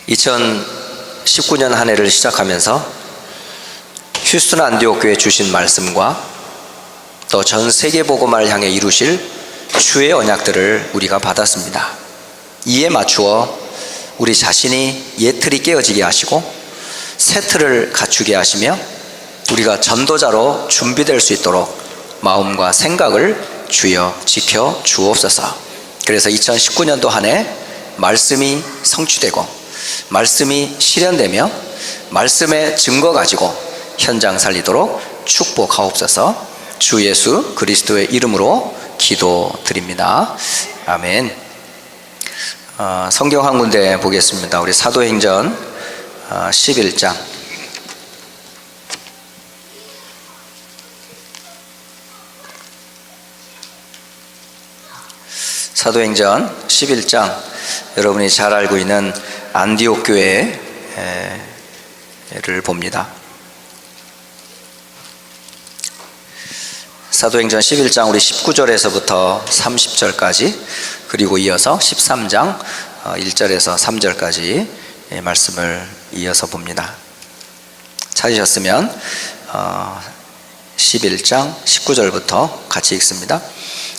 2019년 한 해를 시작하면서 휴스턴 안디옥 교회 주신 말씀과 또 전 세계 복음화를 향해 이루실 주의 언약들을 우리가 받았습니다. 이에 맞추어 우리 자신이 옛 틀이 깨어지게 하시고 새 틀을 갖추게 하시며 우리가 전도자로 준비될 수 있도록 마음과 생각을 주여 지켜 주옵소서. 그래서 2019년도 한 해 말씀이 성취되고 말씀이 실현되며 말씀의 증거 가지고 현장 살리도록 축복하옵소서. 주 예수 그리스도의 이름으로 기도드립니다. 아멘. 성경 한 군데 보겠습니다. 우리 사도행전 11장. 사도행전 11장, 여러분이 잘 알고 있는 안디옥 교회를 봅니다. 사도행전 11장 우리 19절에서부터 30절까지, 그리고 이어서 13장 1절에서 3절까지 말씀을 이어서 봅니다. 찾으셨으면 11장 19절부터 같이 읽습니다.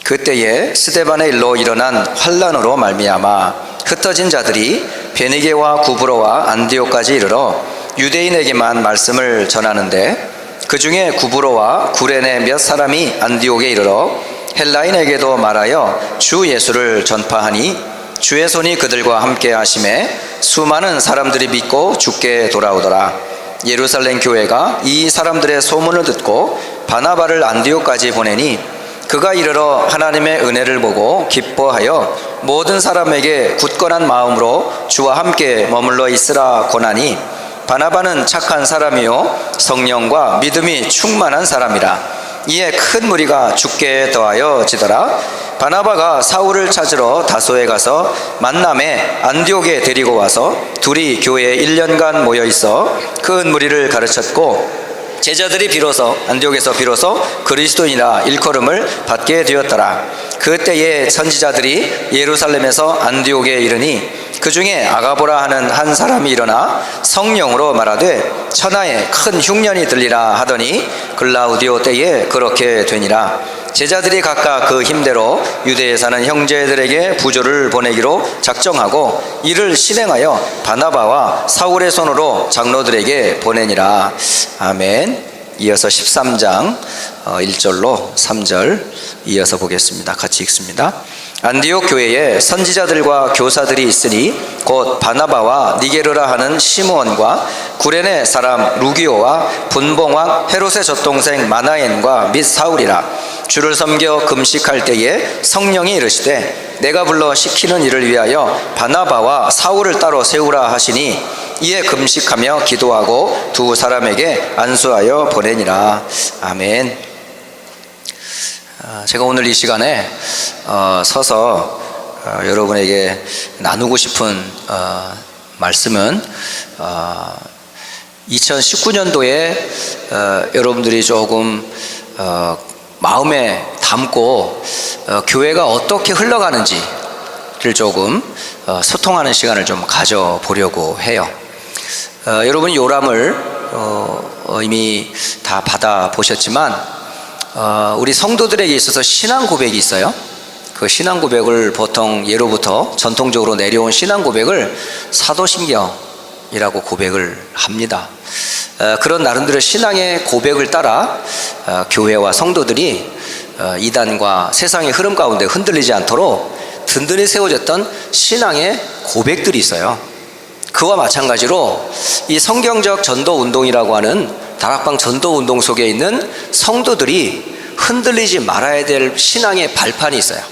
그때에 스데반의 일로 일어난 환난으로 말미암아 흩어진 자들이 베니게와 구브로와 안디옥까지 이르러 유대인에게만 말씀을 전하는데, 그 중에 구브로와 구레네 몇 사람이 안디옥에 이르러 헬라인에게도 말하여 주 예수를 전파하니 주의 손이 그들과 함께 하심에 수많은 사람들이 믿고 주께 돌아오더라. 예루살렘 교회가 이 사람들의 소문을 듣고 바나바를 안디옥까지 보내니 그가 이르러 하나님의 은혜를 보고 기뻐하여 모든 사람에게 굳건한 마음으로 주와 함께 머물러 있으라 권하니, 바나바는 착한 사람이요 성령과 믿음이 충만한 사람이라. 이에 큰 무리가 주께 더하여 지더라. 바나바가 사울을 찾으러 다소에 가서 만남에 안디옥에 데리고 와서 둘이 교회에 1년간 모여 있어 큰 무리를 가르쳤고, 제자들이 비로소 안디옥에서 그리스도인이라 일컬음을 받게 되었더라. 그때에 선지자들이 예루살렘에서 안디옥에 이르니 그 중에 아가보라 하는 한 사람이 일어나 성령으로 말하되 천하에 큰 흉년이 들리라 하더니 글라우디오 때에 그렇게 되니라. 제자들이 각각 그 힘대로 유대에 사는 형제들에게 부조를 보내기로 작정하고 이를 실행하여 바나바와 사울의 손으로 장로들에게 보내니라. 아멘. 이어서 13장 1절로 3절 이어서 보겠습니다. 같이 읽습니다. 안디옥 교회에 선지자들과 교사들이 있으니 곧 바나바와 니게르라 하는 시므온과 구레네 사람 루기오와 분봉왕 헤롯의 젖동생 마나엔과 및 사울이라. 주를 섬겨 금식할 때에 성령이 이르시되 내가 불러 시키는 일을 위하여 바나바와 사울을 따로 세우라 하시니, 이에 금식하며 기도하고 두 사람에게 안수하여 보내니라. 아멘. 제가 오늘 이 시간에 서서 여러분에게 나누고 싶은 말씀은 2019년도에 여러분들이 조금 마음에 담고 교회가 어떻게 흘러가는지를 조금 소통하는 시간을 좀 가져보려고 해요. 여러분이 요람을 이미 다 받아보셨지만 우리 성도들에게 있어서 신앙 고백이 있어요. 그 신앙 고백을 보통 예로부터 전통적으로 내려온 신앙 고백을 사도신경이라고 고백을 합니다. 그런 나름대로 신앙의 고백을 따라 교회와 성도들이 이단과 세상의 흐름 가운데 흔들리지 않도록 든든히 세워졌던 신앙의 고백들이 있어요. 그와 마찬가지로 이 성경적 전도운동이라고 하는 다락방 전도운동 속에 있는 성도들이 흔들리지 말아야 될 신앙의 발판이 있어요.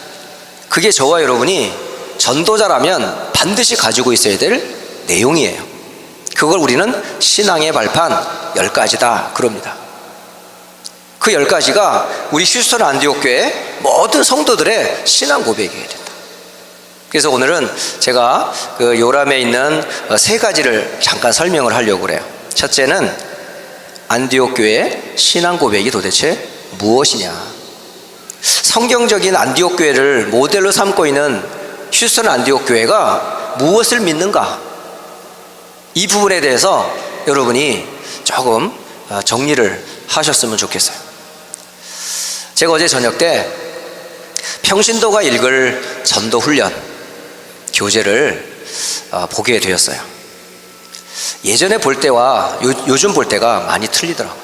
그게 저와 여러분이 전도자라면 반드시 가지고 있어야 될 내용이에요. 그걸 우리는 신앙의 발판 10가지다 그럽니다. 그 10가지가 우리 휴스턴 안디옥 교회 모든 성도들의 신앙 고백이어야 된다. 그래서 오늘은 제가 그 요람에 있는 3가지를 잠깐 설명을 하려고 그래요. 첫째는 안디옥 교회의 신앙 고백이 도대체 무엇이냐. 성경적인 안디옥 교회를 모델로 삼고 있는 휴스턴 안디옥 교회가 무엇을 믿는가, 이 부분에 대해서 여러분이 조금 정리를 하셨으면 좋겠어요. 제가 어제 저녁 때 평신도가 읽을 전도훈련 교재를 보게 되었어요. 예전에 볼 때와 요즘 볼 때가 많이 틀리더라고요.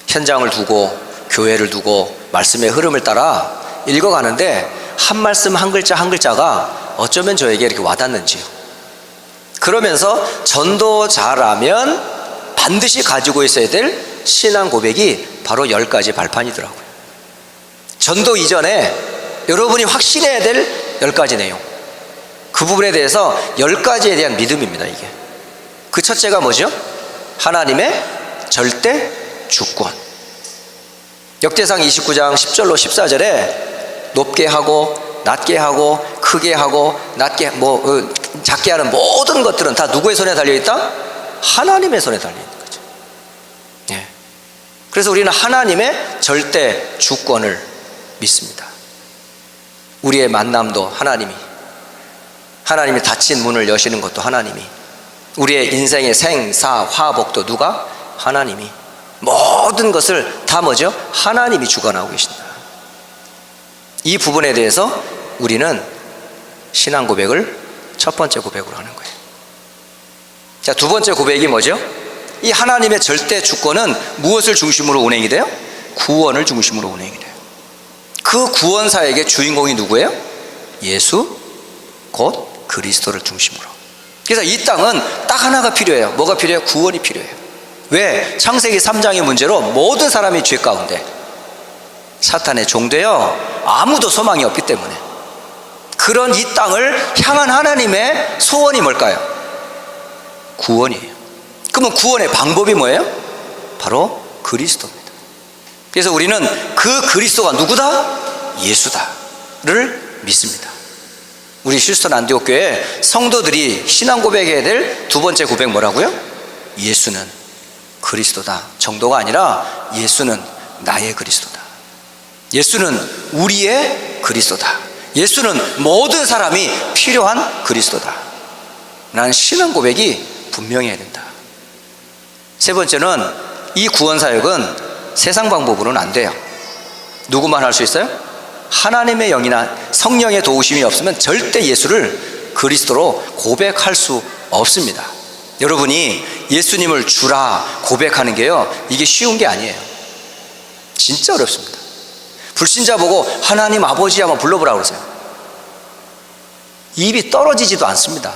현장을 두고 교회를 두고 말씀의 흐름을 따라 읽어가는데 한 말씀 한 글자 한 글자가 어쩌면 저에게 이렇게 와닿는지요. 그러면서 전도자라면 반드시 가지고 있어야 될 신앙 고백이 바로 10가지 발판이더라고요. 전도 이전에 여러분이 확신해야 될 10가지 내용, 그 부분에 대해서 10가지에 대한 믿음입니다. 이게 그 첫째가 뭐죠? 하나님의 절대 주권. 역대상 29장 10절로 14절에 높게 하고 낮게 하고 크게 하고 낮게 작게 하는 모든 것들은 다 누구의 손에 달려있다? 하나님의 손에 달려있는 거죠. 예. 그래서 우리는 하나님의 절대 주권을 믿습니다. 우리의 만남도 하나님이 닫힌 문을 여시는 것도 하나님이, 우리의 인생의 생사 화복도 누가? 하나님이. 모든 것을 다 뭐죠? 하나님이 주관하고 계신다. 이 부분에 대해서 우리는 신앙 고백을 첫 번째 고백으로 하는 거예요. 자, 두 번째 고백이 뭐죠? 이 하나님의 절대 주권은 무엇을 중심으로 운행이 돼요? 구원을 중심으로 운행이 돼요. 그 구원사에게 주인공이 누구예요? 예수, 곧 그리스도를 중심으로. 그래서 이 땅은 딱 하나가 필요해요. 뭐가 필요해요? 구원이 필요해요. 왜? 창세기 3장의 문제로 모든 사람이 죄 가운데 사탄의 종되어 아무도 소망이 없기 때문에, 그런 이 땅을 향한 하나님의 소원이 뭘까요? 구원이에요. 그러면 구원의 방법이 뭐예요? 바로 그리스도입니다. 그래서 우리는 그 그리스도가 누구다? 예수다를 믿습니다. 우리 휴스턴 안디옥 교회 성도들이 신앙 고백해야 될 두 번째 고백 뭐라고요? 예수는 그리스도다 정도가 아니라 예수는 나의 그리스도다. 예수는 우리의 그리스도다. 예수는 모든 사람이 필요한 그리스도다. 라는 신앙 고백이 분명해야 된다. 세 번째는 이 구원 사역은 세상 방법으로는 안 돼요. 누구만 할 수 있어요? 하나님의 영이나 성령의 도우심이 없으면 절대 예수를 그리스도로 고백할 수 없습니다. 여러분이 예수님을 주라 고백하는 게요, 이게 쉬운 게 아니에요. 진짜 어렵습니다. 불신자 보고 하나님 아버지 한번 불러보라고 그러세요. 입이 떨어지지도 않습니다.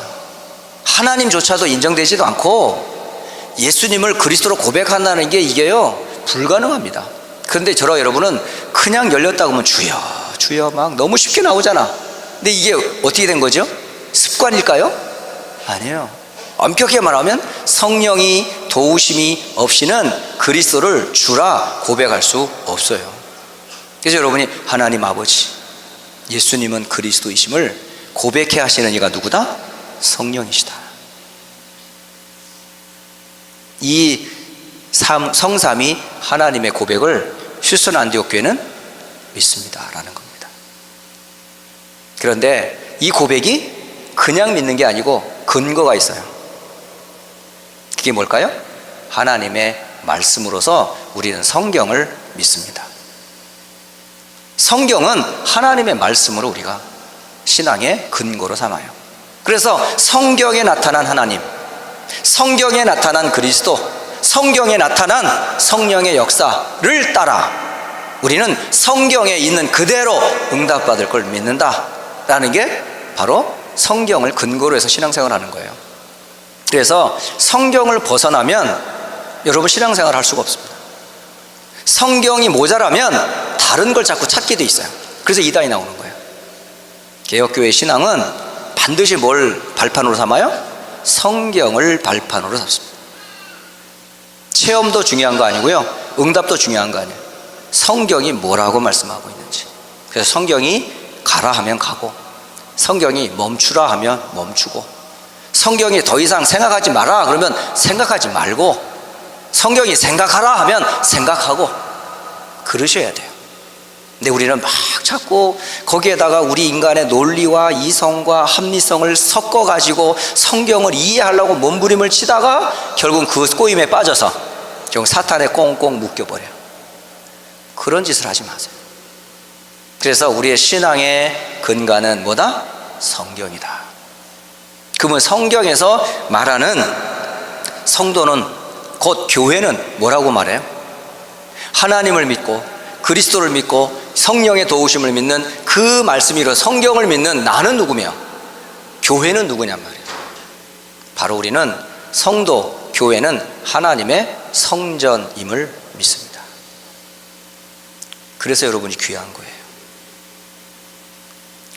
하나님조차도 인정되지도 않고 예수님을 그리스도로 고백한다는 게 이게요 불가능합니다. 그런데 저와 여러분은 그냥 열렸다고 하면 주여 주여 막 너무 쉽게 나오잖아. 근데 이게 어떻게 된 거죠? 습관일까요? 아니에요. 엄격히 말하면 성령이 도우심이 없이는 그리스도를 주라 고백할 수 없어요. 그래서 여러분이 하나님 아버지, 예수님은 그리스도이심을 고백해 하시는 이가 누구다? 성령이시다. 이 성삼이 하나님의 고백을 휴스턴 안디옥 교회는 믿습니다라는 겁니다. 그런데 이 고백이 그냥 믿는 게 아니고 근거가 있어요. 그게 뭘까요? 하나님의 말씀으로서 우리는 성경을 믿습니다. 성경은 하나님의 말씀으로 우리가 신앙의 근거로 삼아요. 그래서 성경에 나타난 하나님, 성경에 나타난 그리스도, 성경에 나타난 성령의 역사를 따라 우리는 성경에 있는 그대로 응답받을 걸 믿는다라는 게 바로 성경을 근거로 해서 신앙생활을 하는 거예요. 그래서 성경을 벗어나면 여러분 신앙생활을 할 수가 없습니다. 성경이 모자라면 다른 걸 자꾸 찾게 돼 있어요. 그래서 이단이 나오는 거예요. 개혁교회 신앙은 반드시 뭘 발판으로 삼아요? 성경을 발판으로 삼습니다. 체험도 중요한 거 아니고요, 응답도 중요한 거 아니에요. 성경이 뭐라고 말씀하고 있는지. 그래서 성경이 가라 하면 가고, 성경이 멈추라 하면 멈추고, 성경이 더 이상 생각하지 마라 그러면 생각하지 말고, 성경이 생각하라 하면 생각하고, 그러셔야 돼요. 근데 우리는 막 자꾸 거기에다가 우리 인간의 논리와 이성과 합리성을 섞어가지고 성경을 이해하려고 몸부림을 치다가 결국은 그 꼬임에 빠져서 결국 사탄에 꽁꽁 묶여버려요. 그런 짓을 하지 마세요. 그래서 우리의 신앙의 근간은 뭐다? 성경이다. 그러면 성경에서 말하는 성도는, 곧 교회는 뭐라고 말해요? 하나님을 믿고 그리스도를 믿고 성령의 도우심을 믿는 그 말씀이로 성경을 믿는 나는 누구며 교회는 누구냔 말이에요. 바로 우리는 성도, 교회는 하나님의 성전임을 믿습니다. 그래서 여러분이 귀한 거예요.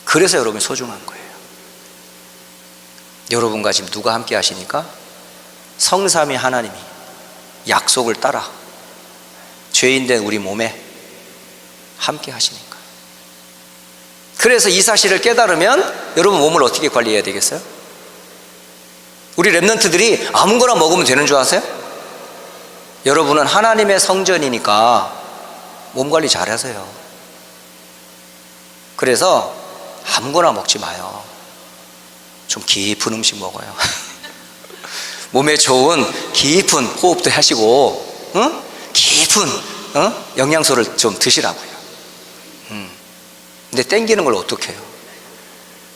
그래서 여러분이 소중한 거예요. 여러분과 지금 누가 함께 하시니까? 성삼위 하나님이 약속을 따라 죄인된 우리 몸에 함께 하시니까. 그래서 이 사실을 깨달으면 여러분 몸을 어떻게 관리해야 되겠어요? 우리 랩런트들이 아무거나 먹으면 되는 줄 아세요? 여러분은 하나님의 성전이니까 몸 관리 잘 하세요. 그래서 아무거나 먹지 마요. 좀 깊은 음식 먹어요. 몸에 좋은 깊은 호흡도 하시고, 깊은 영양소를 좀 드시라고요. 근데 땡기는 걸 어떻게 해요?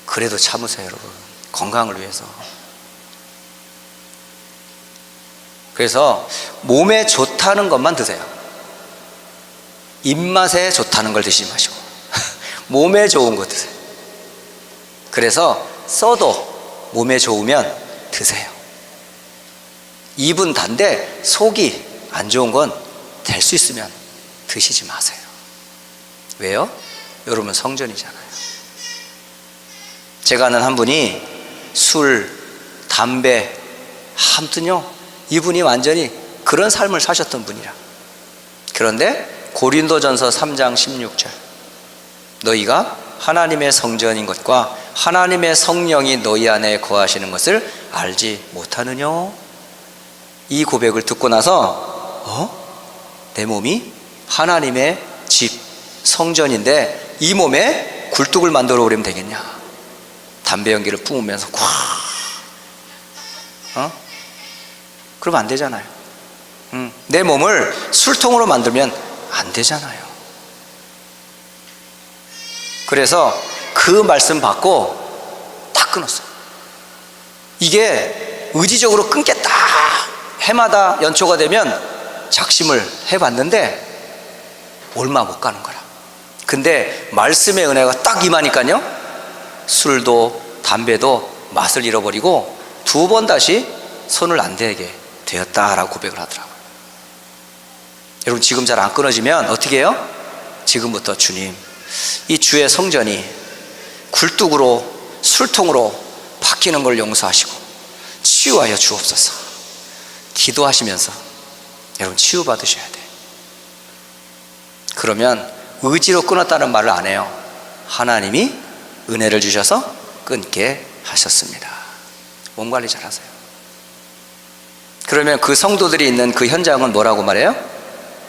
그래도 참으세요, 여러분. 건강을 위해서. 그래서 몸에 좋다는 것만 드세요. 입맛에 좋다는 걸 드시지 마시고 몸에 좋은 거 드세요. 그래서 써도 몸에 좋으면 드세요. 입은 단데 속이 안 좋은 건 될 수 있으면 드시지 마세요. 왜요? 여러분 성전이잖아요. 제가 아는 한 분이 술, 담배, 아무튼요, 이분이 완전히 그런 삶을 사셨던 분이라. 그런데 고린도전서 3장 16절, 너희가 하나님의 성전인 것과 하나님의 성령이 너희 안에 거하시는 것을 알지 못하느냐? 이 고백을 듣고 나서 내 몸이 하나님의 집, 성전인데 이 몸에 굴뚝을 만들어 오려면 되겠냐? 담배 연기를 뿜으면서 그러면 안 되잖아요. 내 몸을 술통으로 만들면 안 되잖아요. 그래서 그 말씀 받고 딱 끊었어요. 이게 의지적으로 끊겠다, 해마다 연초가 되면 작심을 해봤는데 얼마 못 가는 거라. 근데 말씀의 은혜가 딱 임하니까요, 술도 담배도 맛을 잃어버리고 2번 다시 손을 안 대게 되었다라고 고백을 하더라고요. 여러분 지금 잘 안 끊어지면 어떻게 해요? 지금부터 주님, 이 주의 성전이 굴뚝으로 술통으로 바뀌는 걸 용서하시고 치유하여 주옵소서. 기도하시면서 여러분 치유받으셔야 돼요. 그러면 의지로 끊었다는 말을 안 해요. 하나님이 은혜를 주셔서 끊게 하셨습니다. 몸 관리 잘 하세요. 그러면 그 성도들이 있는 그 현장은 뭐라고 말해요?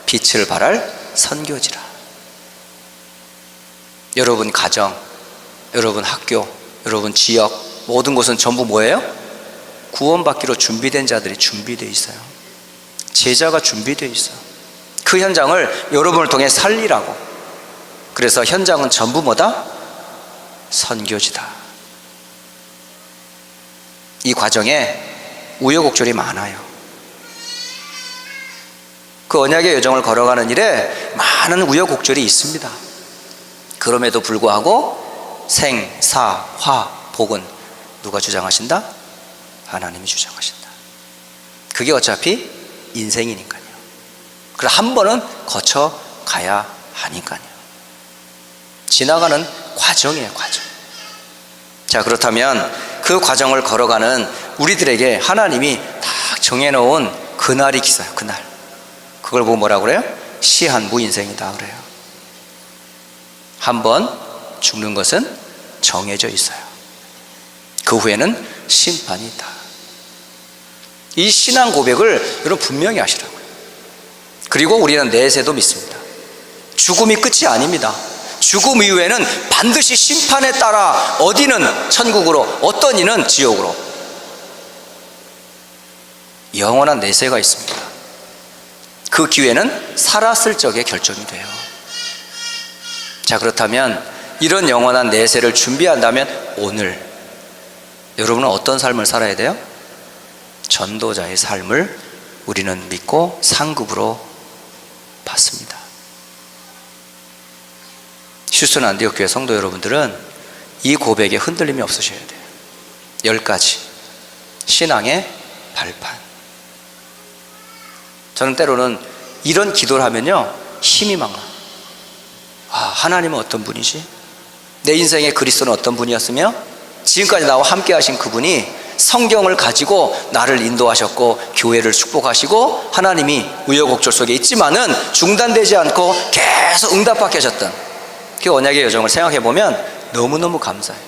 빛을 발할 선교지라. 여러분 가정, 여러분 학교, 여러분 지역, 모든 곳은 전부 뭐예요? 구원받기로 준비된 자들이 준비되어 있어요. 제자가 준비되어 있어요. 그 현장을 여러분을 통해 살리라고. 그래서 현장은 전부 뭐다? 선교지다. 이 과정에 우여곡절이 많아요. 그 언약의 여정을 걸어가는 일에 많은 우여곡절이 있습니다. 그럼에도 불구하고 생, 사, 화, 복은 누가 주장하신다? 하나님이 주장하신다. 그게 어차피 인생이니까요. 그래 한 번은 거쳐가야 하니까요. 지나가는 과정이에요, 과정. 자, 그렇다면 그 과정을 걸어가는 우리들에게 하나님이 딱 정해놓은 그날이 있어요. 그날. 그걸 보고 뭐라고 그래요? 시한무인생이다 그래요. 한 번 죽는 것은 정해져 있어요. 그 후에는 심판이 있다. 이 신앙 고백을 여러분 분명히 하시라고요. 그리고 우리는 내세도 믿습니다. 죽음이 끝이 아닙니다. 죽음 이후에는 반드시 심판에 따라 어디는 천국으로, 어떤 이는 지옥으로 영원한 내세가 있습니다. 그 기회는 살았을 적에 결정이 돼요. 자, 그렇다면 이런 영원한 내세를 준비한다면 오늘 여러분은 어떤 삶을 살아야 돼요? 전도자의 삶을 우리는 믿고 상급으로 받습니다. 휴스턴 안디옥 교회 성도 여러분들은 이 고백에 흔들림이 없으셔야 돼요. 10가지 신앙의 발판. 저는 때로는 이런 기도를 하면요 힘이 막 나. 하나님은 어떤 분이지? 내 인생의 그리스도는 어떤 분이었으며 지금까지 나와 함께 하신 그분이 성경을 가지고 나를 인도하셨고 교회를 축복하시고 하나님이 우여곡절 속에 있지만은 중단되지 않고 계속 응답받게 하셨던 그 언약의 여정을 생각해보면 너무너무 감사해요.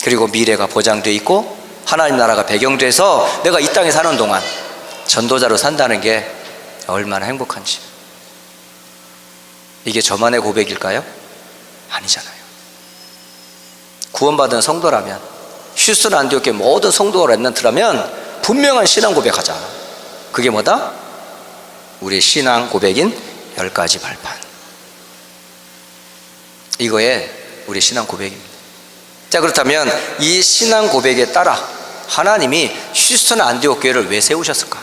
그리고 미래가 보장되어 있고 하나님 나라가 배경돼서 내가 이 땅에 사는 동안 전도자로 산다는 게 얼마나 행복한지. 이게 저만의 고백일까요? 아니잖아요. 구원받은 성도라면, 휴스턴 안디옥의 모든 성도가 렘넌트라면 분명한 신앙 고백하자. 그게 뭐다? 우리의 신앙 고백인 10가지 발판. 이거에 우리 신앙 고백입니다. 자, 그렇다면 이 신앙 고백에 따라 하나님이 휴스턴 안디옥 교회를 왜 세우셨을까?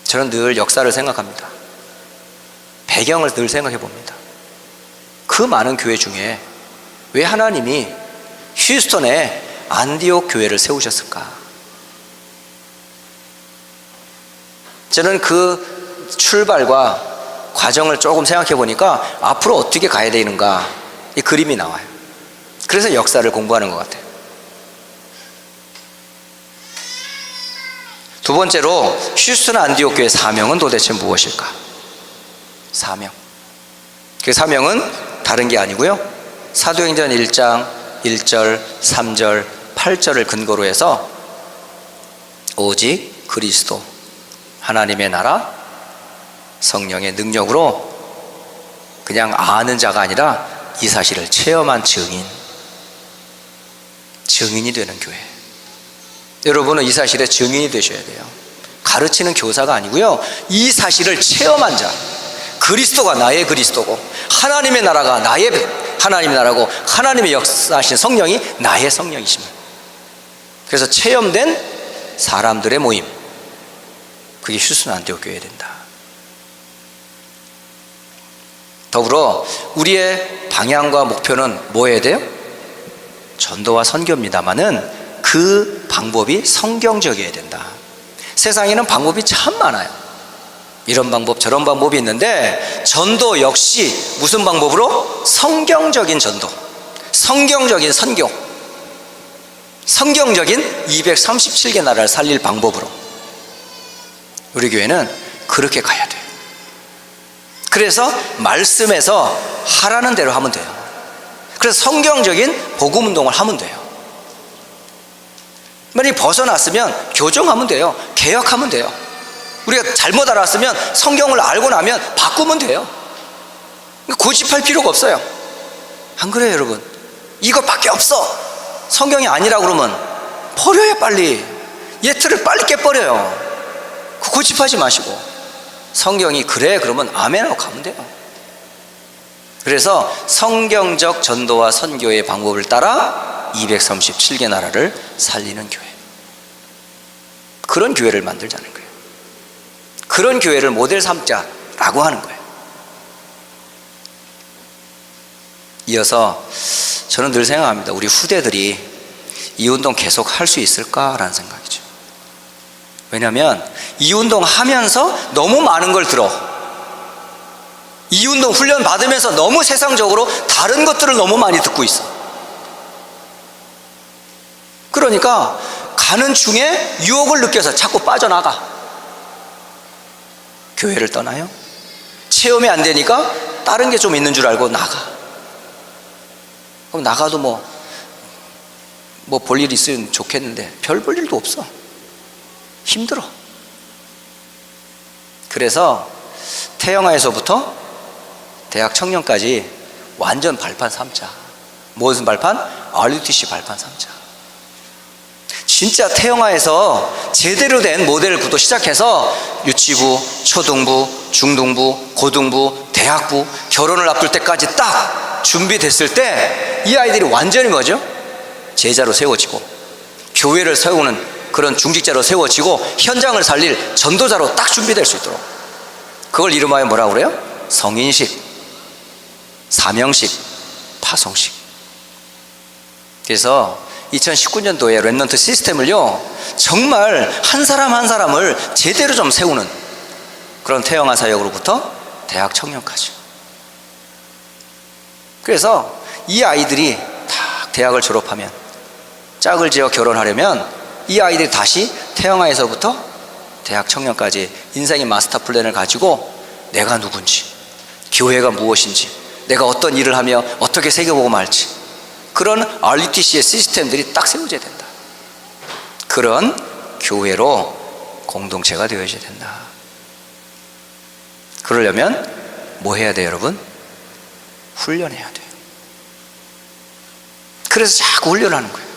저는 늘 역사를 생각합니다. 배경을 늘 생각해 봅니다. 그 많은 교회 중에 왜 하나님이 휴스턴에 안디옥 교회를 세우셨을까? 저는 그 출발과 과정을 조금 생각해 보니까 앞으로 어떻게 가야 되는가 이 그림이 나와요. 그래서 역사를 공부하는 것 같아요. 두 번째로 휴스턴 안디옥 교회의 사명은 도대체 무엇일까? 사명. 그 사명은 다른 게 아니고요, 사도행전 1장 1절, 3절, 8절을 근거로 해서 오직 그리스도, 하나님의 나라, 성령의 능력으로 그냥 아는 자가 아니라 이 사실을 체험한 증인이 되는 교회. 여러분은 이 사실의 증인이 되셔야 돼요. 가르치는 교사가 아니고요, 이 사실을 체험한 자. 그리스도가 나의 그리스도고 하나님의 나라가 나의 하나님의 나라고 하나님의 역사하신 성령이 나의 성령이십니다. 그래서 체험된 사람들의 모임, 그게 휴스턴 안디옥 교회가 된다. 더불어 우리의 방향과 목표는 뭐 해야 돼요? 전도와 선교입니다마는 그 방법이 성경적이어야 된다. 세상에는 방법이 참 많아요. 이런 방법 저런 방법이 있는데 전도 역시 무슨 방법으로? 성경적인 전도, 성경적인 선교, 성경적인 237개 나라를 살릴 방법으로 우리 교회는 그렇게 가야 돼요. 그래서 말씀에서 하라는 대로 하면 돼요. 그래서 성경적인 복음 운동을 하면 돼요. 만약에 벗어났으면 교정하면 돼요. 개혁하면 돼요. 우리가 잘못 알았으면 성경을 알고 나면 바꾸면 돼요. 고집할 필요가 없어요. 안 그래요, 여러분? 이것밖에 없어, 성경이 아니라 그러면 버려요. 빨리 예틀을 빨리 깨버려요. 고집하지 마시고 성경이 그래 그러면 아멘 하고 가면 돼요. 그래서 성경적 전도와 선교의 방법을 따라 237개 나라를 살리는 교회, 그런 교회를 만들자는 거예요. 그런 교회를 모델 삼자라고 하는 거예요. 이어서 저는 늘 생각합니다. 우리 후대들이 이 운동 계속 할 수 있을까라는 생각이죠. 왜냐하면 이 운동 하면서 너무 많은 걸 들어. 이 운동 훈련 받으면서 너무 세상적으로 다른 것들을 너무 많이 듣고 있어. 그러니까 가는 중에 유혹을 느껴서 자꾸 빠져나가. 교회를 떠나요. 체험이 안 되니까 다른 게 좀 있는 줄 알고 나가. 그럼 나가도 뭐 볼 일 있으면 좋겠는데 별 볼 일도 없어. 힘들어. 그래서 태영아에서부터 대학 청년까지 완전 발판 삼자. 무슨 발판? RUTC 발판 삼자. 진짜 태영아에서 제대로 된 모델부터 시작해서 유치부, 초등부, 중등부, 고등부, 대학부, 결혼을 앞둘 때까지 딱 준비됐을 때 이 아이들이 완전히 뭐죠? 제자로 세워지고 교회를 세우는 그런 중직자로 세워지고 현장을 살릴 전도자로 딱 준비될 수 있도록, 그걸 이름하여 뭐라고 그래요? 성인식, 사명식, 파송식. 그래서 2019년도에 랩넌트 시스템을요, 정말 한 사람 한 사람을 제대로 좀 세우는 그런 태영아 사역으로부터 대학 청년까지. 그래서 이 아이들이 다 대학을 졸업하면, 짝을 지어 결혼하려면 이 아이들이 다시 태영아에서부터 대학 청년까지 인생의 마스터 플랜을 가지고 내가 누군지, 교회가 무엇인지, 내가 어떤 일을 하며 어떻게 세계보고 말지, 그런 RUTC의 시스템들이 딱 세워져야 된다. 그런 교회로 공동체가 되어져야 된다. 그러려면 뭐 해야 돼요, 여러분? 훈련해야 돼요. 그래서 자꾸 훈련하는 거예요.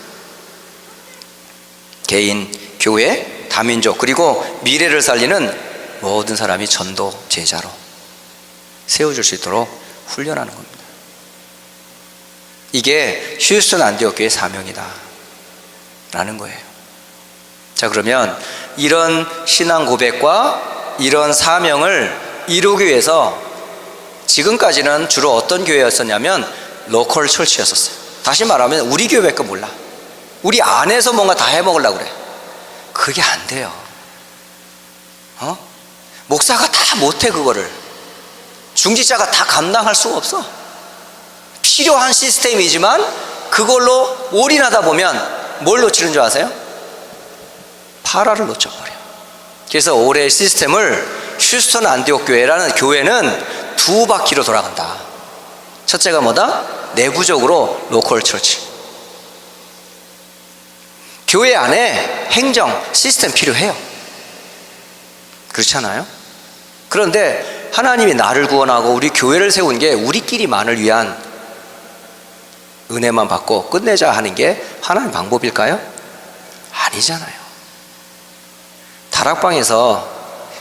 개인, 교회, 다민족, 그리고 미래를 살리는 모든 사람이 전도 제자로 세워줄 수 있도록 훈련하는 겁니다. 이게 휴스턴 안디옥 교회의 사명이다 라는 거예요. 자, 그러면 이런 신앙 고백과 이런 사명을 이루기 위해서 지금까지는 주로 어떤 교회였었냐면 로컬 철치였었어요. 다시 말하면 우리 교회밖에 몰라. 우리 안에서 뭔가 다 해먹으려고 그래. 그게 안 돼요. 목사가 다 못해. 그거를 중직자가 다 감당할 수가 없어. 필요한 시스템이지만 그걸로 올인하다 보면 뭘 놓치는 줄 아세요? 파라를 놓쳐버려. 그래서 올해 시스템을 휴스턴 안디옥 교회라는 교회는 두 바퀴로 돌아간다. 첫째가 뭐다? 내부적으로 로컬 처치. 교회 안에 행정 시스템 필요해요. 그렇지 않아요? 그런데 하나님이 나를 구원하고 우리 교회를 세운 게 우리끼리만을 위한 은혜만 받고 끝내자 하는 게 하나님 방법일까요? 아니잖아요. 다락방에서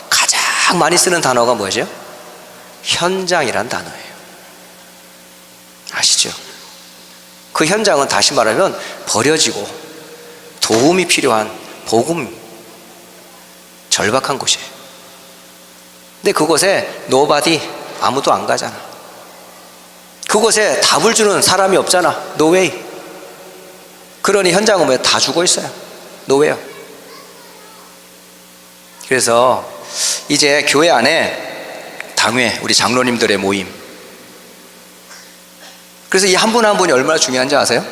가장 많이 쓰는 단어가 뭐죠? 현장이란 단어예요. 아시죠? 그 현장은 다시 말하면 버려지고 도움이 필요한 복음 절박한 곳이에요. 근데 그곳에 nobody, 아무도 안 가잖아. 그곳에 답을 주는 사람이 없잖아. no way. 그러니 현장은 왜 다 죽어 있어요? no way. 그래서 이제 교회 안에 당회, 우리 장로님들의 모임, 그래서 이 한 분 한 분이 얼마나 중요한지 아세요?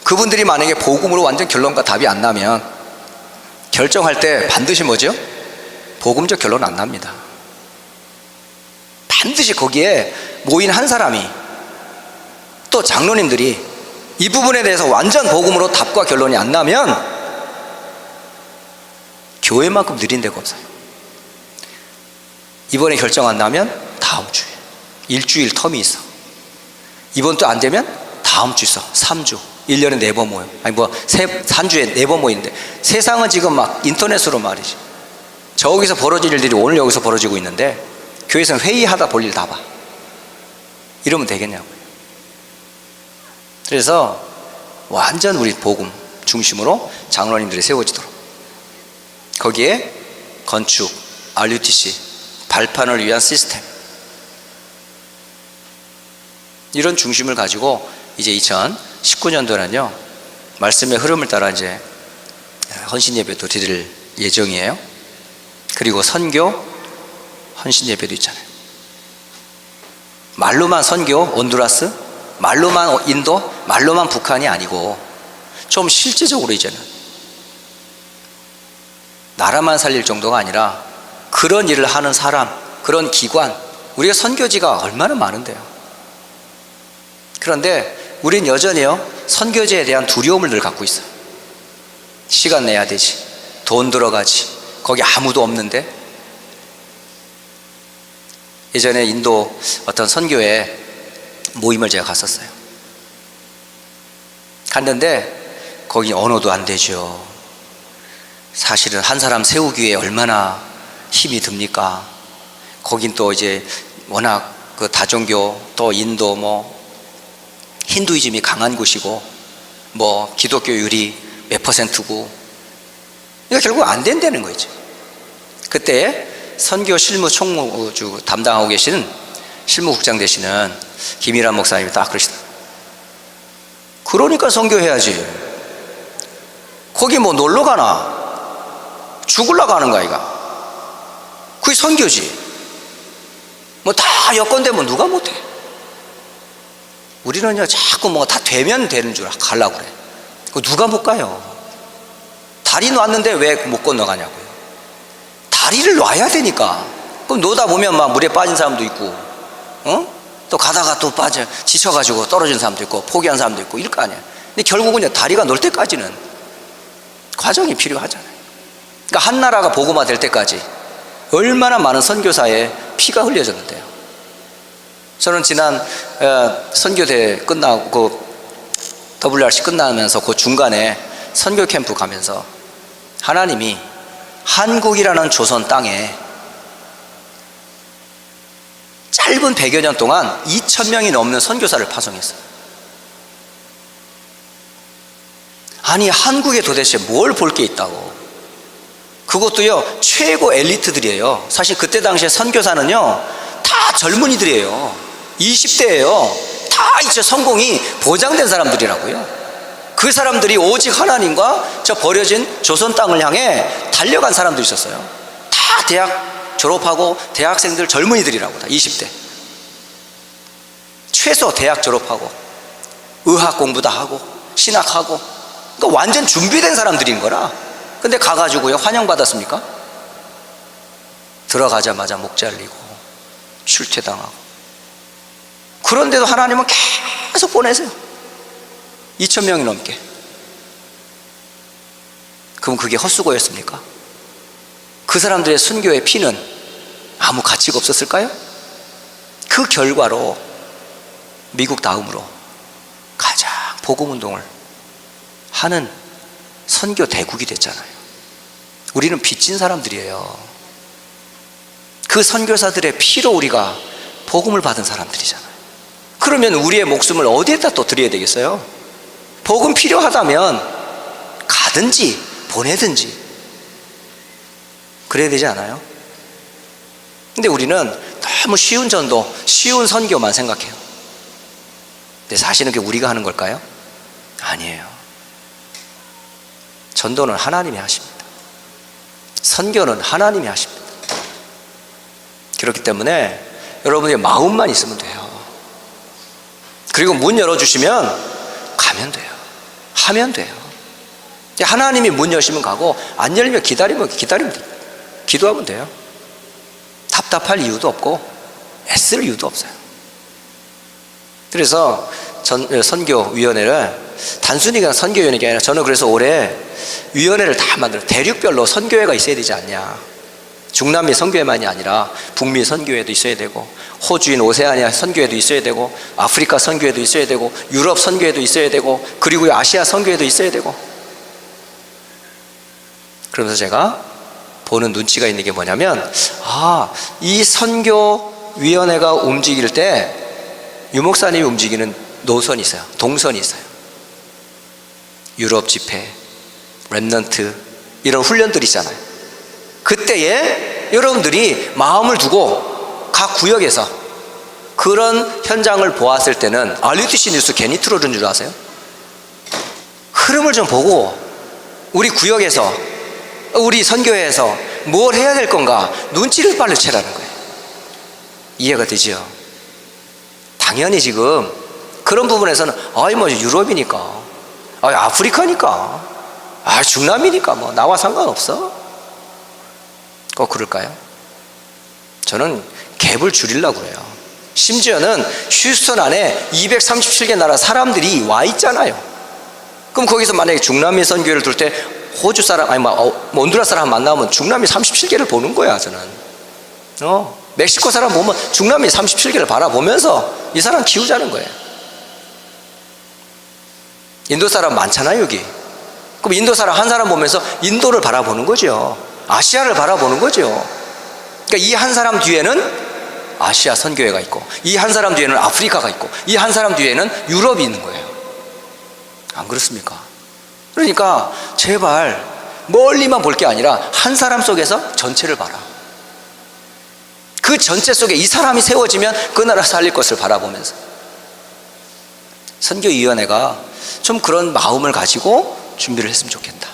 그분들이 만약에 복음으로 완전 결론과 답이 안 나면 결정할 때 반드시 뭐죠? 복음적 결론 안 납니다. 반드시 거기에 모인 한 사람이, 또 장로님들이 이 부분에 대해서 완전 복음으로 답과 결론이 안 나면 교회만큼 느린 데가 없어요. 이번에 결정 안 나면 다음 주에 일주일 텀이 있어. 이번 또 안 되면 다음 주 있어. 3주, 1년에 4번 모여. 아니 뭐 3주에 4번 모이는데, 세상은 지금 막 인터넷으로 말이지, 저기서 벌어질 일들이 오늘 여기서 벌어지고 있는데 교회에서는 회의하다 볼 일 다 봐. 이러면 되겠냐고요. 그래서 완전 우리 복음 중심으로 장로님들이 세워지도록, 거기에 건축, RUTC, 발판을 위한 시스템, 이런 중심을 가지고 이제 2019년도는요 말씀의 흐름을 따라 이제 헌신 예배도 드릴 예정이에요. 그리고 선교 헌신 예배도 있잖아요. 말로만 선교 온두라스, 말로만 인도, 말로만 북한이 아니고 좀 실제적으로 이제는 나라만 살릴 정도가 아니라 그런 일을 하는 사람, 그런 기관, 우리가 선교지가 얼마나 많은데요. 그런데 우린 여전히요 선교지에 대한 두려움을 늘 갖고 있어요. 시간 내야 되지, 돈 들어가지, 거기 아무도 없는데. 예전에 인도 어떤 선교회 모임을 제가 갔었어요. 갔는데 거기 언어도 안 되죠. 사실은 한 사람 세우기에 얼마나 힘이 듭니까? 거긴 또 이제 워낙 그 다종교, 또 인도 뭐 힌두이즘이 강한 곳이고 뭐 기독교율이 몇 %고, 그러니까 결국 안 된다는 거죠. 그때 선교 실무 총무주 담당하고 계시는 실무국장 되시는 김일환 목사님이 딱 그러시더라고요. 그러니까 선교해야지. 거기 뭐 놀러 가나? 죽을라 가는 거 아이가? 그게 선교지. 뭐 다 여건되면 누가 못해? 우리는요 자꾸 뭐가 다 되면 되는 줄 가려고 그래. 그 누가 못 가요? 다리 놨는데 왜 못 건너가냐고요. 다리를 놔야 되니까. 그럼 놓다 보면 막 물에 빠진 사람도 있고, 또 가다가 또 빠져 지쳐가지고 떨어진 사람도 있고 포기한 사람도 있고 이럴 거 아니야. 근데 결국은 다리가 놀 때까지는 과정이 필요하잖아요. 그러니까 한 나라가 복음화 될 때까지 얼마나 많은 선교사의 피가 흘려졌는데요. 저는 지난 선교대 끝나고 WRC 끝나면서 그 중간에 선교 캠프 가면서 하나님이 한국이라는 조선 땅에 짧은 100여 년 동안 2,000명이 넘는 선교사를 파송했어요. 아니 한국에 도대체 뭘 볼 게 있다고. 그것도요 최고 엘리트들이에요. 사실 그때 당시에 선교사는요 다 젊은이들이에요. 20대예요. 다 이제 성공이 보장된 사람들이라고요. 그 사람들이 오직 하나님과 저 버려진 조선 땅을 향해 달려간 사람들이 있었어요. 다 대학 졸업하고 대학생들 젊은이들이라고. 다 20대 최소 대학 졸업하고 의학 공부 다 하고 신학하고, 그러니까 완전 준비된 사람들인 거라. 근데 가가지고요 환영받았습니까? 들어가자마자 목 잘리고 출퇴당하고. 그런데도 하나님은 계속 보내세요. 2,000명이 넘게. 그럼 그게 헛수고였습니까? 그 사람들의 순교의 피는 아무 가치가 없었을까요? 그 결과로 미국 다음으로 가장 복음운동을 하는 선교 대국이 됐잖아요. 우리는 빚진 사람들이에요. 그 선교사들의 피로 우리가 복음을 받은 사람들이잖아요. 그러면 우리의 목숨을 어디에다 또 드려야 되겠어요? 복음 필요하다면 가든지 보내든지 그래야 되지 않아요? 근데 우리는 너무 쉬운 전도, 쉬운 선교만 생각해요. 근데 사실은 그게 우리가 하는 걸까요? 아니에요. 전도는 하나님이 하십니다. 선교는 하나님이 하십니다. 그렇기 때문에 여러분의 마음만 있으면 돼요. 그리고 문 열어주시면 가면 돼요. 하면 돼요. 하나님이 문 여시면 가고, 안 열면 기다리면 돼요. 기도하면 돼요. 답답할 이유도 없고 애쓸 이유도 없어요. 그래서 선교위원회를 단순히 그냥 선교위원회가 아니라, 저는 그래서 올해 위원회를 다 만들어요. 대륙별로 선교회가 있어야 되지 않냐. 중남미 선교회만이 아니라 북미 선교회도 있어야 되고, 호주인 오세아니아 선교회도 있어야 되고, 아프리카 선교회도 있어야 되고, 유럽 선교회도 있어야 되고, 그리고 아시아 선교회도 있어야 되고. 그러면서 제가 보는 눈치가 있는 게 뭐냐면, 이 선교위원회가 움직일 때 유목사님이 움직이는 노선이 있어요. 동선이 있어요. 유럽 집회, 렘넌트, 이런 훈련들이 있잖아요. 그때에 여러분들이 마음을 두고 각 구역에서 그런 현장을 보았을 때는, RUTC 뉴스 괜히 틀어준 줄 아세요? 흐름을 좀 보고 우리 구역에서, 우리 선교회에서 뭘 해야 될 건가 눈치를 빨리 채라는 거예요. 이해가 되죠? 당연히 지금 그런 부분에서는 뭐 유럽이니까, 아프리카니까, 중남미니까 뭐 나와 상관없어? 꼭 그럴까요? 저는 갭을 줄이려고 그래요. 심지어는 휴스턴 안에 237개 나라 사람들이 와 있잖아요. 그럼 거기서 만약에 중남미 선교회를 둘 때 호주 사람, 온두라스 사람 만나면 중남미 37개를 보는 거야, 저는. 멕시코 사람 보면 중남미 37개를 바라보면서 이 사람 키우자는 거예요. 인도 사람 많잖아요, 여기. 그럼 인도 사람 한 사람 보면서 인도를 바라보는 거죠. 아시아를 바라보는 거죠. 그러니까 이 한 사람 뒤에는 아시아 선교회가 있고, 이 한 사람 뒤에는 아프리카가 있고, 이 한 사람 뒤에는 유럽이 있는 거예요. 안 그렇습니까? 그러니까 제발 멀리만 볼 게 아니라 한 사람 속에서 전체를 봐라. 그 전체 속에 이 사람이 세워지면 그 나라 살릴 것을 바라보면서, 선교위원회가 좀 그런 마음을 가지고 준비를 했으면 좋겠다.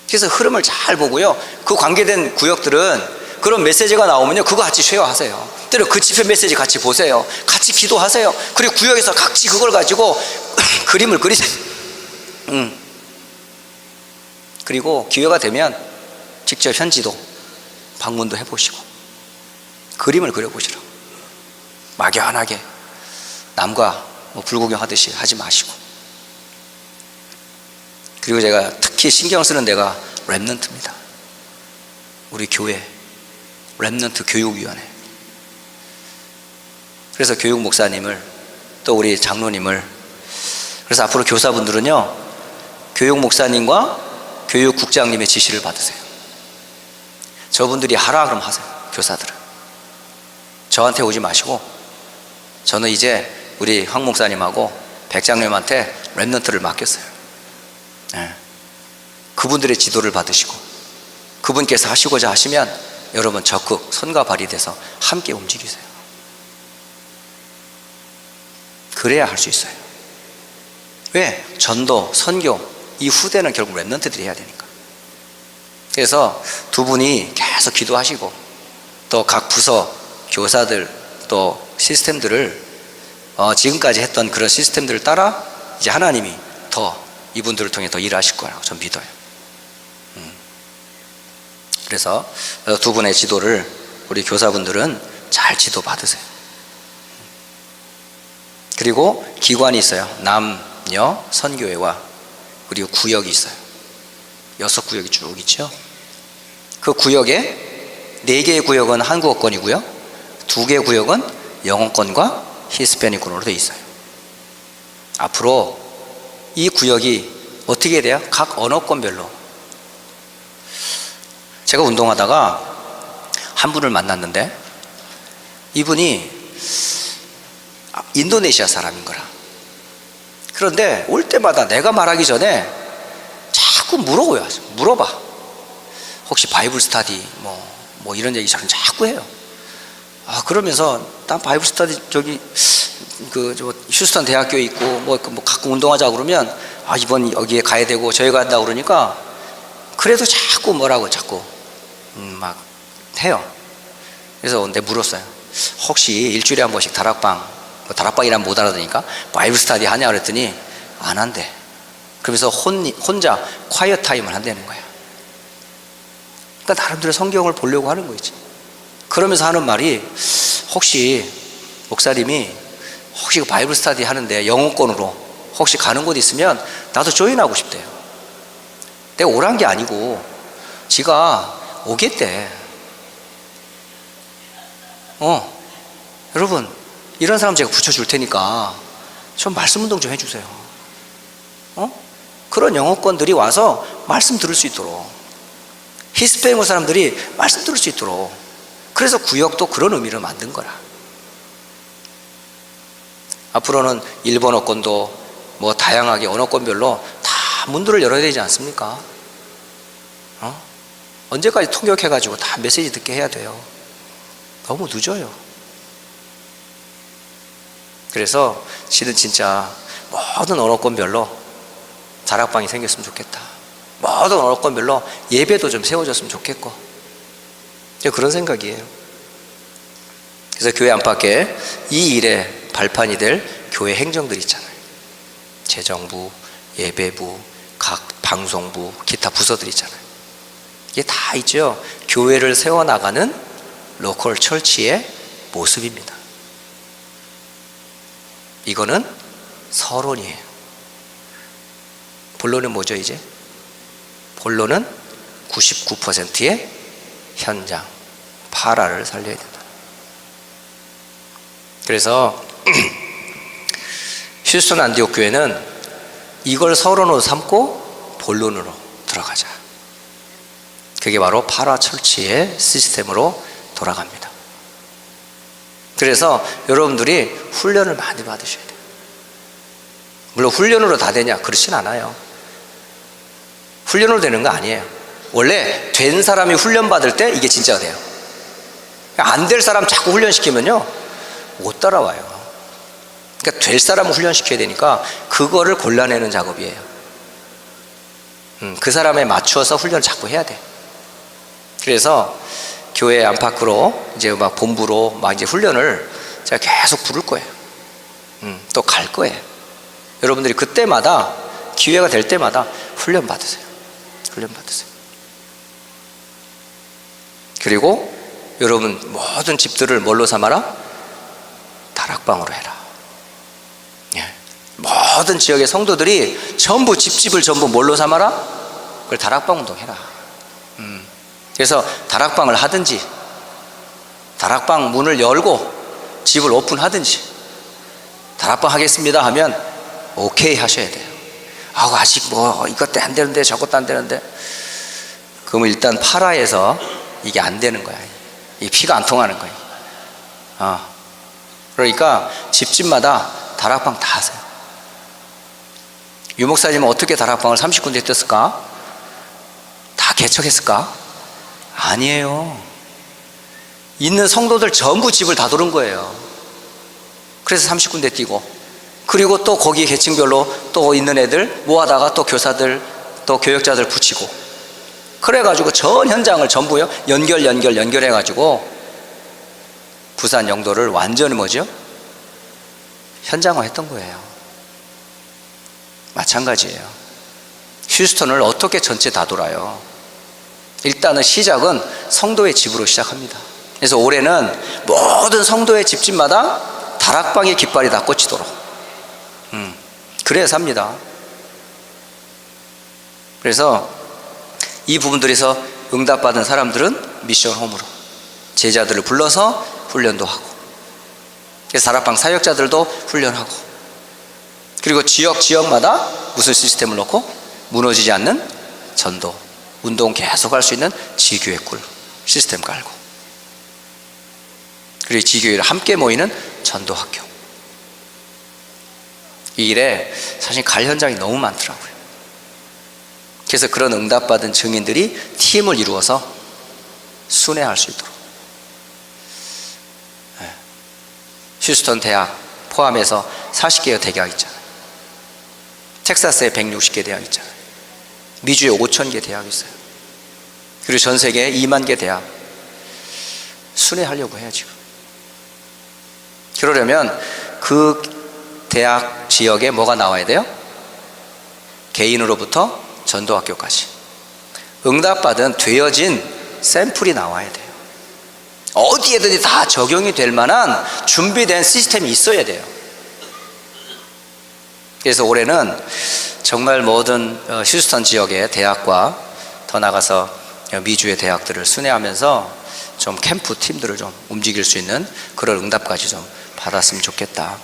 그래서 흐름을 잘 보고요, 그 관계된 구역들은 그런 메시지가 나오면요, 그거 같이 쉐어하세요. 때로 그 집회 메시지 같이 보세요. 같이 기도하세요. 그리고 구역에서 각지 그걸 가지고 그림을 그리세요. 그리고 기회가 되면 직접 현지도 방문도 해보시고 그림을 그려보시라고. 막연하게 남과 불구경 하듯이 하지 마시고. 그리고 제가 특히 신경 쓰는 데가 렘넌트입니다. 우리 교회 렘넌트 교육위원회. 그래서 교육 목사님을, 또 우리 장로님을, 그래서 앞으로 교사분들은요, 교육 목사님과 교육국장님의 지시를 받으세요. 저분들이 하라 그럼 하세요. 교사들은 저한테 오지 마시고, 저는 이제 우리 황 목사님하고 백장님한테 렘넌트를 맡겼어요. 네. 그분들의 지도를 받으시고 그분께서 하시고자 하시면 여러분 적극 손과 발이 돼서 함께 움직이세요. 그래야 할 수 있어요. 왜? 전도, 선교, 이 후대는 결국 렘넌트들이 해야 되니까. 그래서 두 분이 계속 기도하시고, 또 각 부서 교사들, 또 시스템들을 지금까지 했던 그런 시스템들을 따라 이제 하나님이 더 이분들을 통해 더 일하실 거라고 전 믿어요. 그래서 두 분의 지도를 우리 교사분들은 잘 지도 받으세요. 그리고 기관이 있어요. 남녀 선교회와 그리고 구역이 있어요. 6구역이 쭉 있죠. 그 구역에 4개의 구역은 한국어권이고요, 2개의 구역은 영어권과 히스패닉권으로 되어 있어요. 앞으로 이 구역이 어떻게 돼요? 각 언어권별로. 제가 운동하다가 한 분을 만났는데 이분이 인도네시아 사람인 거라. 그런데 올 때마다 내가 말하기 전에 자꾸 물어봐. 혹시 바이블 스터디 뭐 이런 얘기 저는 자꾸 해요. 그러면서 난 바이블 스터디 저기 저 휴스턴 대학교에 있고 뭐 가끔 운동하자 그러면 이번 여기에 가야 되고 저기 간다 그러니까 그래도 자꾸 막 해요. 그래서 내가 물었어요. 혹시 일주일에 한 번씩 다락방이라면 못 알아듣으니까 바이블 스터디 하냐 그랬더니 안 한대. 그러면서 혼자 콰이어 타임을 한다는 거야. 그러니까 나름대로 성경을 보려고 하는 거지. 그러면서 하는 말이, 혹시 목사님이 혹시 그 바이블 스터디 하는데 영어권으로 혹시 가는 곳 있으면 나도 조인하고 싶대요. 내가 오란 게 아니고 지가 오겠대. 여러분, 이런 사람 제가 붙여줄 테니까 좀 말씀 운동 좀 해주세요. 그런 영어권들이 와서 말씀 들을 수 있도록, 히스패닉 사람들이 말씀 들을 수 있도록. 그래서 구역도 그런 의미로 만든 거라. 앞으로는 일본어권도 다양하게 언어권별로 다 문들을 열어야 되지 않습니까? 언제까지 통역해가지고 다 메시지 듣게 해야 돼요? 너무 늦어요. 그래서 실은 진짜 모든 언어권별로 다락방이 생겼으면 좋겠다. 모든 언어권별로 예배도 좀 세워졌으면 좋겠고, 그런 생각이에요. 그래서 교회 안팎에 이 일에 발판이 될 교회 행정들 있잖아요. 재정부, 예배부, 각 방송부, 기타 부서들 있잖아요. 이게 다 있죠. 교회를 세워나가는 로컬 철치의 모습입니다. 이거는 서론이에요. 본론은 뭐죠 이제? 본론은 99%의 현장, 파라를 살려야 된다. 그래서 휴스턴 안디옥 교회는 이걸 서론으로 삼고 본론으로 들어가자. 그게 바로 파라 철치의 시스템으로 돌아갑니다. 그래서 여러분들이 훈련을 많이 받으셔야 돼요. 물론 훈련으로 다 되냐? 그렇진 않아요. 훈련으로 되는 거 아니에요. 원래 된 사람이 훈련 받을 때 이게 진짜가 돼요. 안 될 사람 자꾸 훈련시키면요 못 따라와요. 그러니까 될 사람을 훈련시켜야 되니까 그거를 골라내는 작업이에요. 그 사람에 맞추어서 훈련을 자꾸 해야 돼. 그래서 교회 안팎으로 이제 막 본부로 막 이제 훈련을 제가 계속 부를 거예요. 또 갈 거예요. 여러분들이 그때마다 기회가 될 때마다 훈련 받으세요. 훈련 받으세요. 그리고 여러분 모든 집들을 뭘로 삼아라? 다락방으로 해라. 예. 모든 지역의 성도들이 전부 집집을 전부 뭘로 삼아라? 그걸 다락방 운동해라. 그래서 다락방을 하든지 다락방 문을 열고 집을 오픈하든지 다락방 하겠습니다 하면 오케이 하셔야 돼요. 아직 뭐 이것도 안 되는데 저것도 안 되는데 그러면 일단 파라에서 이게 안 되는 거야. 이 피가 안 통하는 거야. 그러니까 집집마다 다락방 다 하세요. 유목사님은 어떻게 다락방을 30군데 떴을까? 다 개척했을까? 아니에요. 있는 성도들 전부 집을 다 도는 거예요. 그래서 30군데 뛰고, 그리고 또 거기 계층별로 또 있는 애들 모아다가 또 교사들 또 교역자들 붙이고, 그래가지고 전 현장을 전부요 연결해가지고 부산 영도를 완전히 뭐죠? 현장화했던 거예요. 마찬가지예요. 휴스턴을 어떻게 전체 다 돌아요? 일단은 시작은 성도의 집으로 시작합니다. 그래서 올해는 모든 성도의 집집마다 다락방의 깃발이 다 꽂히도록 그래야 삽니다. 그래서 이 부분들에서 응답받은 사람들은 미션 홈으로 제자들을 불러서 훈련도 하고, 그래서 다락방 사역자들도 훈련하고, 그리고 지역마다 무슨 시스템을 놓고 무너지지 않는 전도 운동 계속 할 수 있는 지교회 꿀 시스템 깔고, 그리고 지교회를 함께 모이는 전도학교. 이 일에 사실 갈 현장이 너무 많더라고요. 그래서 그런 응답받은 증인들이 팀을 이루어서 순회할 수 있도록. 휴스턴 대학 포함해서 40개의 대학 있잖아요. 텍사스에 160개 대학 있잖아요. 미주에 5,000개 대학이 있어요. 그리고 전 세계에 2만 개 대학 순회하려고 해요 지금. 그러려면 그 대학 지역에 뭐가 나와야 돼요? 개인으로부터 전도학교까지 응답받은 되어진 샘플이 나와야 돼요. 어디에든지 다 적용이 될 만한 준비된 시스템이 있어야 돼요. 그래서 올해는 정말 모든 휴스턴 지역의 대학과 더 나가서 미주의 대학들을 순회하면서 좀 캠프 팀들을 좀 움직일 수 있는 그런 응답까지 좀 받았으면 좋겠다.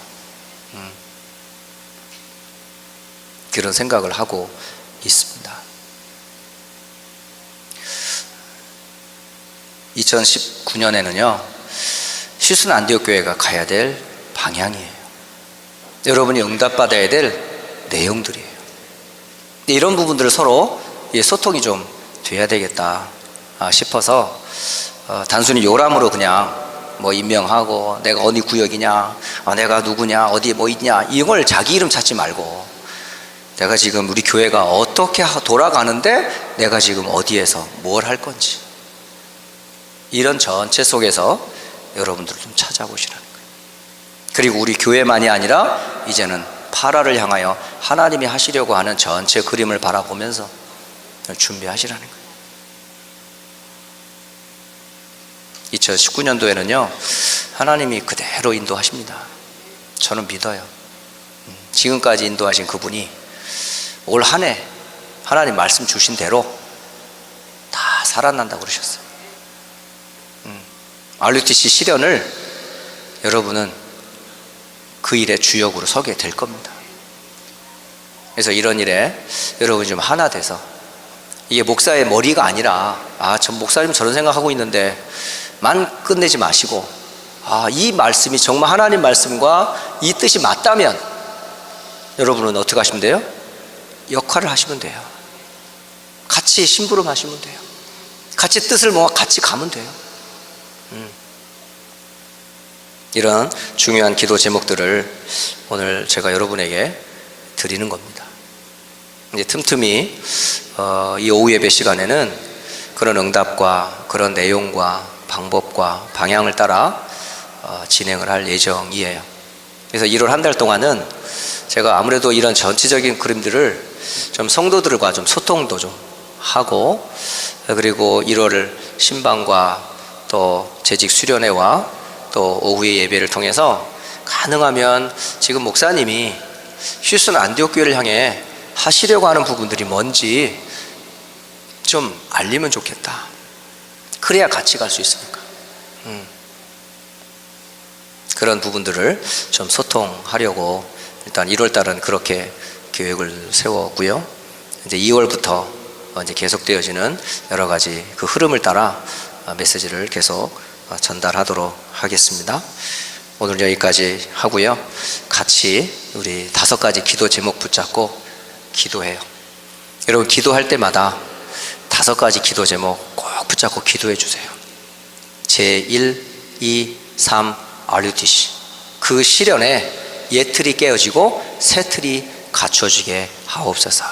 그런 생각을 하고 있습니다. 2019년에는요 휴스턴 안디옥 교회가 가야 될 방향이에요. 여러분이 응답받아야 될 내용들이에요. 이런 부분들을 서로 소통이 좀 돼야 되겠다 싶어서 단순히 요람으로 그냥 뭐 임명하고 내가 어디 구역이냐, 내가 누구냐, 어디에 뭐 있냐, 이걸 자기 이름 찾지 말고 내가 지금 우리 교회가 어떻게 돌아가는데 내가 지금 어디에서 뭘 할 건지, 이런 전체 속에서 여러분들을 좀 찾아보시라는 거예요. 그리고 우리 교회만이 아니라 이제는 파라를 향하여 하나님이 하시려고 하는 전체 그림을 바라보면서 준비하시라는 거예요. 2019년도에는요 하나님이 그대로 인도하십니다. 저는 믿어요. 지금까지 인도하신 그분이 올 한 해 하나님 말씀 주신 대로 다 살아난다고 그러셨어요. RUTC 실현을 여러분은 그 일의 주역으로 서게 될 겁니다. 그래서 이런 일에 여러분이 좀 하나 돼서, 이게 목사의 머리가 아니라 저 목사님 저런 생각하고 있는데 만 끝내지 마시고, 이 말씀이 정말 하나님 말씀과 이 뜻이 맞다면 여러분은 어떻게 하시면 돼요? 역할을 하시면 돼요. 같이 심부름 하시면 돼요. 같이 뜻을 모아 같이 가면 돼요. 이런 중요한 기도 제목들을 오늘 제가 여러분에게 드리는 겁니다. 이제 틈틈이 이 오후 예배 시간에는 그런 응답과 그런 내용과 방법과 방향을 따라 진행을 할 예정이에요. 그래서 1월 한 달 동안은 제가 아무래도 이런 전체적인 그림들을 좀 성도들과 좀 소통도 좀 하고, 그리고 1월을 신방과 또 재직 수련회와 또 오후의 예배를 통해서 가능하면 지금 목사님이 휴스턴 안디옥 교회를 향해 하시려고 하는 부분들이 뭔지 좀 알리면 좋겠다. 그래야 같이 갈 수 있으니까. 그런 부분들을 좀 소통하려고 일단 1월 달은 그렇게 계획을 세웠고요. 이제 2월부터 이제 계속되어지는 여러 가지 그 흐름을 따라 메시지를 계속 전달하도록 하겠습니다. 오늘 여기까지 하고요. 같이 우리 5가지 기도 제목 붙잡고 기도해요. 여러분 기도할 때마다 5가지 기도 제목 꼭 붙잡고 기도해 주세요. 제1, 2, 3 RUTC, 그 실현에 옛 틀이 깨어지고 새 틀이 갖춰지게 하옵소서.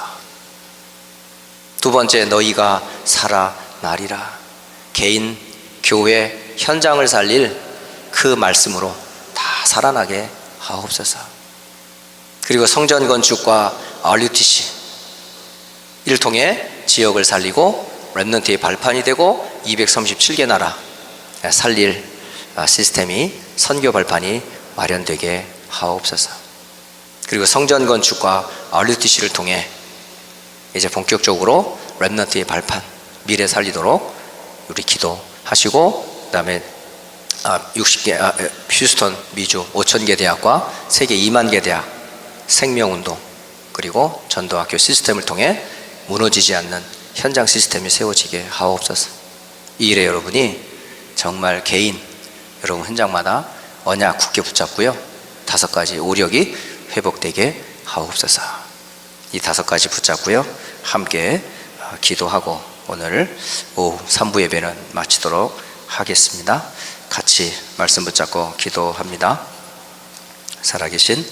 2번째, 너희가 살아나리라. 개인, 교회, 현장을 살릴 그 말씀으로 다 살아나게 하옵소서. 그리고 성전 건축과 RUTC 이를 통해 지역을 살리고 렘넌트의 발판이 되고 237개 나라 살릴 시스템이, 선교 발판이 마련되게 하옵소서. 그리고 성전 건축과 RUTC를 통해 이제 본격적으로 렘넌트의 발판, 미래 살리도록 우리 기도하시고, 그 다음에 60개 휴스턴 미주 5,000개 대학과 세계 2만 개 대학 생명운동, 그리고 전도학교 시스템을 통해 무너지지 않는 현장 시스템이 세워지게 하옵소서. 이 일에 여러분이 정말 개인, 여러분 현장마다 언약 굳게 붙잡고요. 5가지 오력이 회복되게 하옵소서. 이 5가지 붙잡고요. 함께 기도하고 오늘 오후 3부 예배는 마치도록 하겠습니다. 같이 말씀 붙잡고 기도합니다. 살아계신